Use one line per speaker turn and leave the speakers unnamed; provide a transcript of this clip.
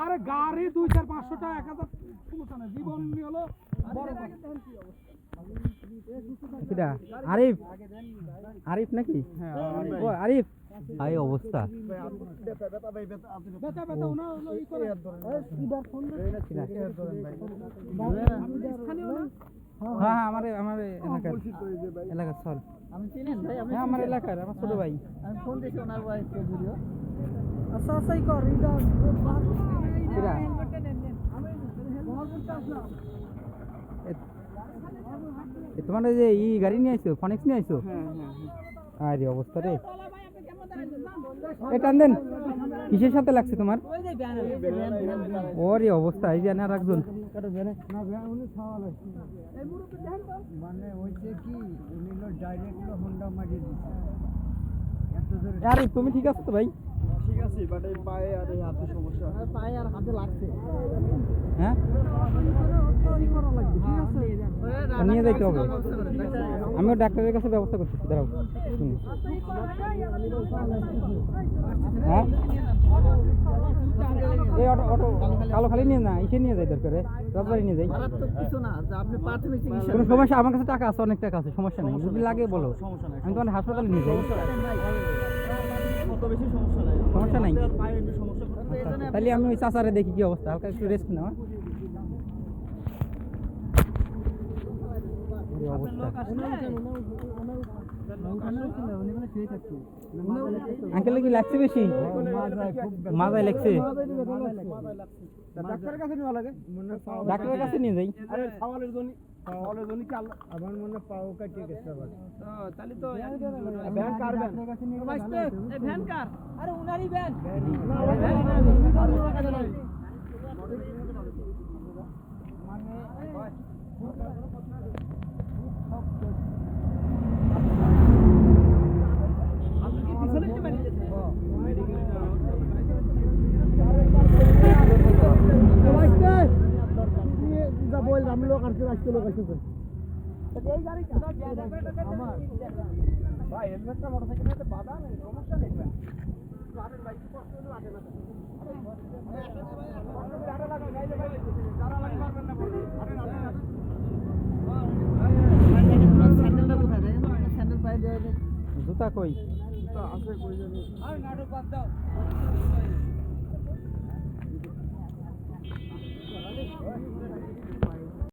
আরে গাড়ি 2-4-500 টাকা 1000 সমস্যা না, জীবন নিয়ে হলো বড়
কিটা আরিফ আরিফ নাকি ও আরিফ এই অবস্থা
বেটা বেটা ওনা ই করে ইদার ফোন
হ্যাঁ আমার এলাকার চল
আমি চিনেন ভাই আপনি
হ্যাঁ আমার এলাকার আমার ছোট ভাই
আমি ফোন দিছি ওনার ওয়াইফকে ভিডিও
আচ্ছা আচ্ছা ই কর ইদার
কিরা তোমার যে ই গাড়ি নিয়ে আইছো ফনিক্স নিয়ে আইছো আরে অবস্থা রে টান দেন কিসের সাথে লাগছে তোমার ওরে অবস্থা এই যে না রাখজন
মানে হইছে কি উনি লো ডাইরেক্ট হোন্ডা মারিয়ে দিছে
আরে তুমি ঠিক আছো তো ভাই
ঠিক আছে বাট এই পায়ে আর এই হাতে সমস্যা পায়ে আর হাতে লাগছে
হ্যাঁ নিয়ে যাইতে হবে আমিও ডাক্তারের কাছে ব্যবস্থা করতেছি দাঁড়াও শুনি হ্যাঁ এই অটো কালো খালি নিয়ে না ইসে নিয়ে যাই দরকারে রাজবাড়ি নিয়ে যাই
কিছু না আপনি প্রাথমিক চিকিৎসা
কোনো সমস্যা আমার কাছে টাকা আছে অনেক টাকা আছে সমস্যা নেই যদি লাগে বলো আমি তোমার হাসপাতালে নিয়ে যাই
কত বেশি সমস্যা নাই
সমস্যা নাই
পায়ে একটু সমস্যা করতে
তাহলে আমি ওই চাচারে দেখি কি অবস্থা হালকা একটু রেস্ট নাও অবস্থা আঙ্কেল কি লাগছে বেশি মাথায় লাগছে
ডাক্তারের কাছে নিয়ে লাগে
ডাক্তারের কাছে নিয়ে যাই
আরে খাওয়ালের জন্য কি
আমার মনে পাও কাটিয়ে গেছে আবার
তাহলে তো ভ্যান কার ভ্যান এই ভ্যান কার আরে উনারই ভ্যান আপনি কি পিছনে কি বানিয়ে
বল আমি লোক আর আসতে লোক আসছে
এই গাড়িটা আমার ভাই হেলমেটটা মোটরসাইকেলে বাধা নেই সমস্যা নেই ভাই আরে ভাই কষ্ট হলো আগে না যারা লাগা গাইলে ভাই যারা লাগা পারবেন না বলে
স্যান্ডেলটা কোথায় দেন স্যান্ডেল পায়ে দেয়
জুতা কই
জুতা আছে কই জানি
আরে নাটক বাদ দাও